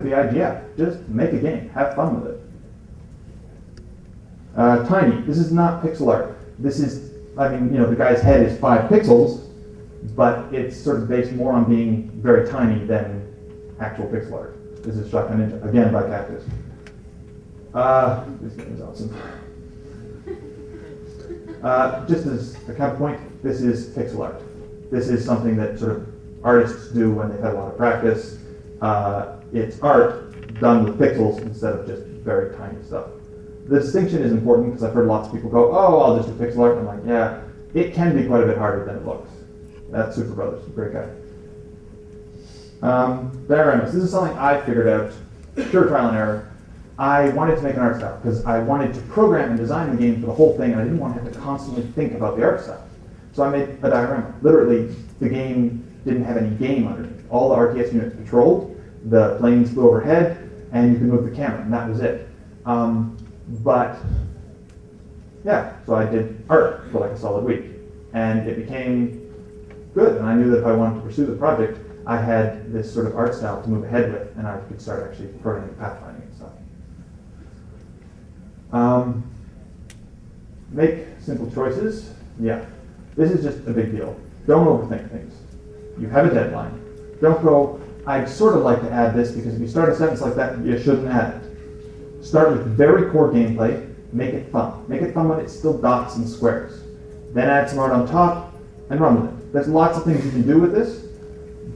the idea. Just make a game. Have fun with it. Tiny. This is not pixel art. This is, the guy's head is 5 pixels, but it's sort of based more on being very tiny than actual pixel art. This is Shotgun Ninja, again by Cactus. This game is awesome. Just as a counterpoint, this is pixel art. This is something that sort of artists do when they've had a lot of practice. It's art done with pixels instead of just very tiny stuff. The distinction is important because I've heard lots of people go, oh, I'll just do pixel art. And I'm like, yeah, it can be quite a bit harder than it looks. That's Super Brothers, great guy. This is something I figured out, pure trial and error. I wanted to make an art style because I wanted to program and design the game for the whole thing, and I didn't want to have to constantly think about the art style. So I made a diorama. Literally, the game didn't have any game underneath. All the RTS units patrolled, the planes flew overhead, and you could move the camera, and that was it. So I did art for like a solid week, and it became good, and I knew that if I wanted to pursue the project, I had this sort of art style to move ahead with, and I could start actually programming pathfinding and stuff. Make simple choices. Yeah, this is just a big deal. Don't overthink things. You have a deadline. Don't go, I'd sort of like to add this, because if you start a sentence like that, you shouldn't add it. Start with very core gameplay. Make it fun. Make it fun when it's still dots and squares. Then add some art on top and run with it. There's lots of things you can do with this,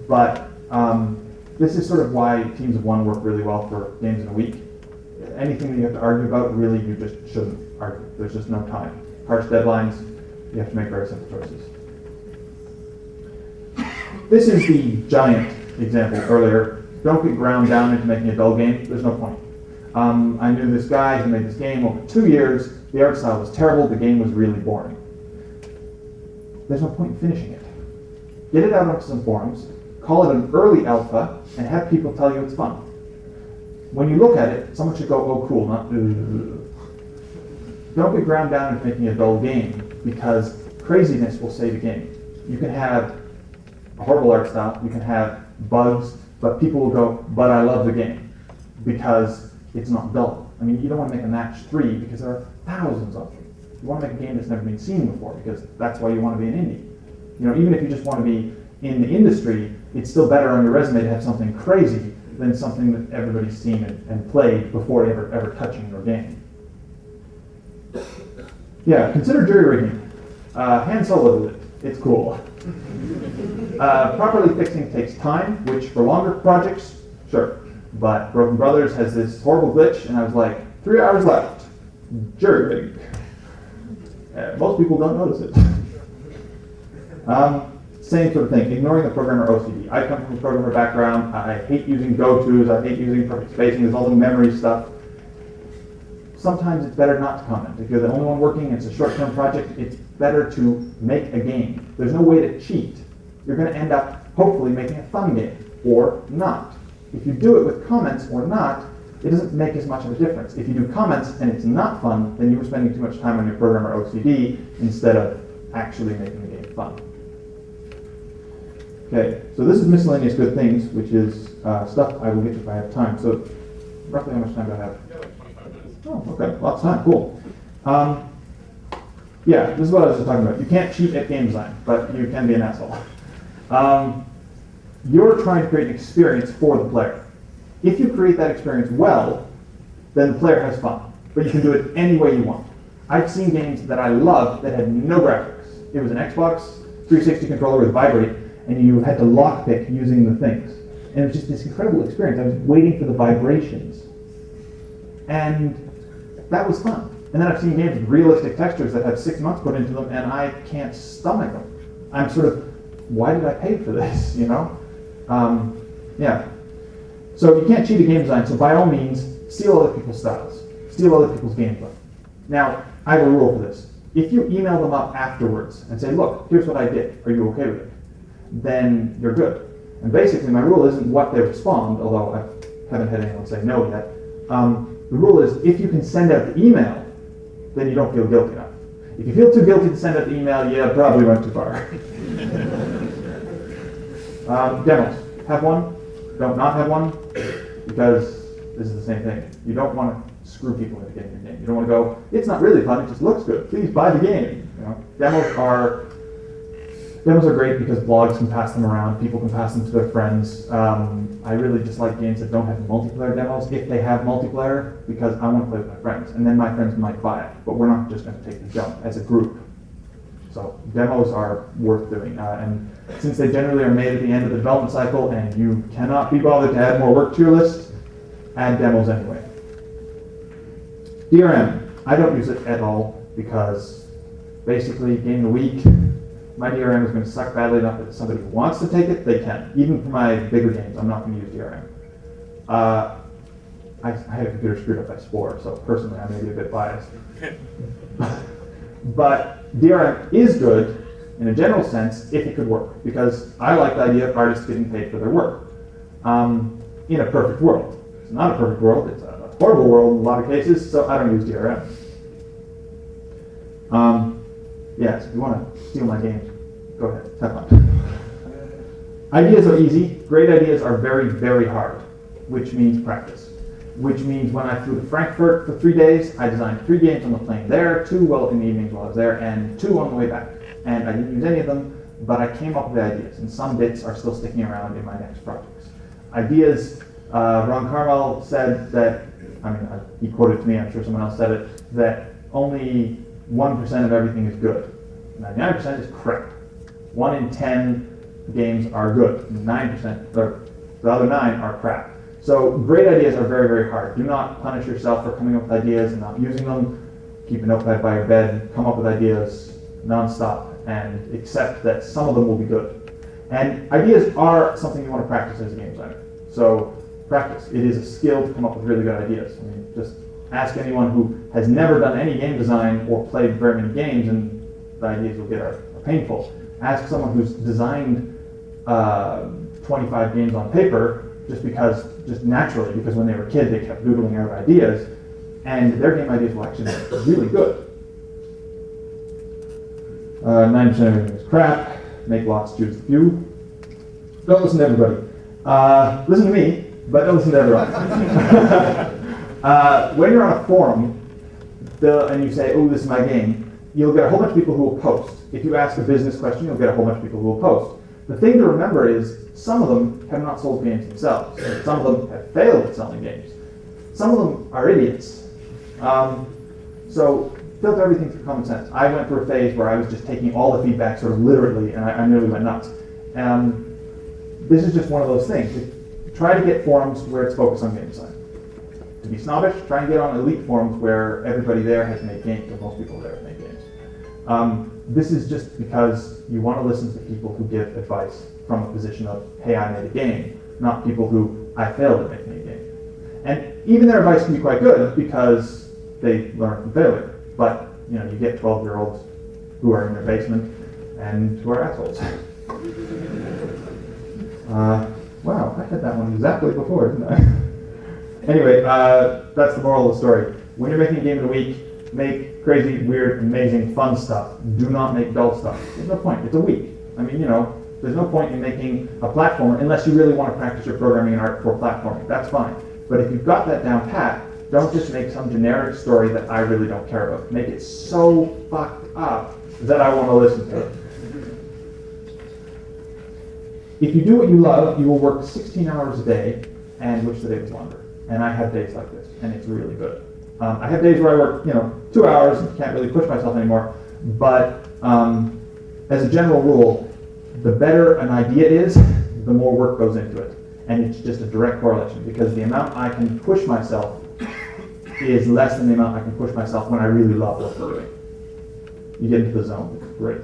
but this is sort of why teams of one work really well for games in a week. Anything that you have to argue about, really, you just shouldn't argue. There's just no time. Harsh deadlines, you have to make very simple choices. This is the giant example earlier. Don't get ground down into making a dull game. There's no point. I knew this guy who made this game over 2 years. The art style was terrible. The game was really boring. There's no point in finishing it. Get it out onto some forums, call it an early alpha, and have people tell you it's fun. When you look at it, someone should go, oh, cool, not Don't get ground down into making a dull game, because craziness will save a game. You can have a horrible art style, you can have bugs, but people will go, but I love the game, because it's not dull. I mean, you don't want to make a match 3 because there are thousands of them. You want to make a game that's never been seen before, because that's why you want to be an indie. Even if you just want to be in the industry, it's still better on your resume to have something crazy than something that everybody's seen and played before ever touching your game. Yeah, consider jury rigging. Han Solo did it. It's cool. Properly fixing takes time, which for longer projects, sure. But Broken Brothers has this horrible glitch, and I was like, 3 hours left. Jury rig. Most people don't notice it. Same sort of thing, ignoring the programmer OCD. I come from a programmer background. I hate using go-tos. I hate using perfect spacing. There's all the memory stuff. Sometimes it's better not to comment. If you're the only one working, it's a short-term project, it's better to make a game. There's no way to cheat. You're going to end up, hopefully, making a fun game, or not. If you do it with comments or not, it doesn't make as much of a difference. If you do comments and it's not fun, then you were spending too much time on your programmer OCD instead of actually making the game fun. Okay, so this is miscellaneous good things, which is stuff I will get to if I have time. So roughly how much time do I have? Oh, okay, lots of time, cool. This is what I was just talking about. You can't cheat at game design, but you can be an asshole. You're trying to create an experience for the player. If you create that experience well, then the player has fun, but you can do it any way you want. I've seen games that I loved that had no graphics. It was an Xbox 360 controller with Vibrate, and you had to lockpick using the things. And it was just this incredible experience. I was waiting for the vibrations. And that was fun. And then I've seen games with realistic textures that have 6 months put into them, and I can't stomach them. I'm sort of, why did I pay for this, So you can't cheat at game design, so by all means, steal other people's styles. Steal other people's gameplay. Now, I have a rule for this. If you email them up afterwards and say, look, here's what I did, are you okay with it? Then you're good. And basically, my rule isn't what they respond, although I haven't had anyone say no yet. The rule is, if you can send out the email, then you don't feel guilty enough. If you feel too guilty to send out the email, you probably went too far. Demos. Have one. Don't not have one. because this is the same thing. You don't want to screw people into getting your game. You don't want to go, it's not really fun, it just looks good. Please buy the game. You know? Demos are great because blogs can pass them around, people can pass them to their friends. I really just like games that don't have multiplayer demos if they have multiplayer, because I want to play with my friends, and then my friends might buy it, but we're not just going to take the jump as a group. So demos are worth doing, and since they generally are made at the end of the development cycle and you cannot be bothered to add more work to your list, add demos anyway. DRM, I don't use it at all because basically game of the week, my DRM is going to suck badly enough that if somebody wants to take it, they can. Even for my bigger games, I'm not going to use DRM. I had a computer screwed up by Spore, so personally I may be a bit biased. But DRM is good in a general sense if it could work, because I like the idea of artists getting paid for their work. In a perfect world. It's not a perfect world, it's a horrible world in a lot of cases, so I don't use DRM. Yes, if you want to steal my games, go ahead, have fun. Ideas are easy. Great ideas are very, very hard, which means practice. Which means when I flew to Frankfurt for 3 days, I designed 3 games on the plane there, 2 in the evenings while I was there, and 2 on the way back. And I didn't use any of them, but I came up with ideas, and some bits are still sticking around in my next projects. Ideas, Ron Carmel said that, he quoted to me, I'm sure someone else said it, that only 1% of everything is good. 99% is crap. 1 in 10 games are good. 9%, or the other 9 are crap. So great ideas are very, very hard. Do not punish yourself for coming up with ideas and not using them. Keep a notepad by your bed, come up with ideas nonstop, and accept that some of them will be good. And ideas are something you want to practice as a game designer. So practice. It is a skill to come up with really good ideas. Just ask anyone who has never done any game design or played very many games, and the ideas you'll get are painful. Ask someone who's designed 25 games on paper just naturally, because when they were a kid they kept doodling out ideas, and their game ideas will actually be really good. 9% of everything is crap. Make lots, choose the few. Don't listen to everybody. Listen to me, but don't listen to everyone. When you're on a forum and you say, oh, this is my game, you'll get a whole bunch of people who will post. If you ask a business question, you'll get a whole bunch of people who will post. The thing to remember is some of them have not sold games themselves. Some of them have failed at selling games. Some of them are idiots. So filter everything through common sense. I went through a phase where I was just taking all the feedback sort of literally, and I nearly went nuts. This is just one of those things. Try to get forums where it's focused on game design. To be snobbish, try and get on elite forums where everybody there has made games, or most people there have made games. This is just because you want to listen to people who give advice from a position of, hey, I made a game, not people who, I failed at making a game. And even their advice can be quite good because they learn from failure. But you get 12-year-olds who are in their basement and who are assholes. Wow, I had that one exactly before, didn't I? Anyway, that's the moral of the story. When you're making a game of the week, make crazy, weird, amazing, fun stuff. Do not make dull stuff. There's no point. It's a week. There's no point in making a platformer unless you really want to practice your programming and art for platforming. That's fine. But if you've got that down pat, don't just make some generic story that I really don't care about. Make it so fucked up that I want to listen to it. If you do what you love, you will work 16 hours a day and wish the day was longer. And I have days like this, and it's really good. I have days where I work, 2 hours and can't really push myself anymore. But as a general rule, the better an idea is, the more work goes into it. And it's just a direct correlation, because the amount I can push myself is less than the amount I can push myself when I really love what we're doing. You get into the zone. It's great.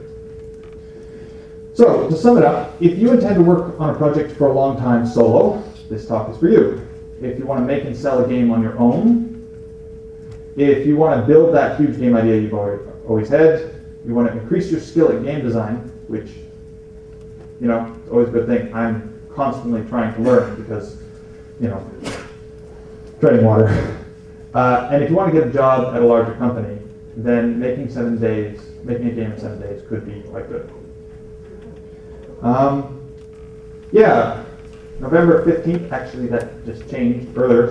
So, to sum it up, if you intend to work on a project for a long time solo, this talk is for you. If you want to make and sell a game on your own, if you want to build that huge game idea you've always had, you want to increase your skill at game design, which, it's always a good thing. I'm constantly trying to learn because, treading water. And if you want to get a job at a larger company, then making a game in 7 days could be quite good. November 15th, actually that just changed earlier, so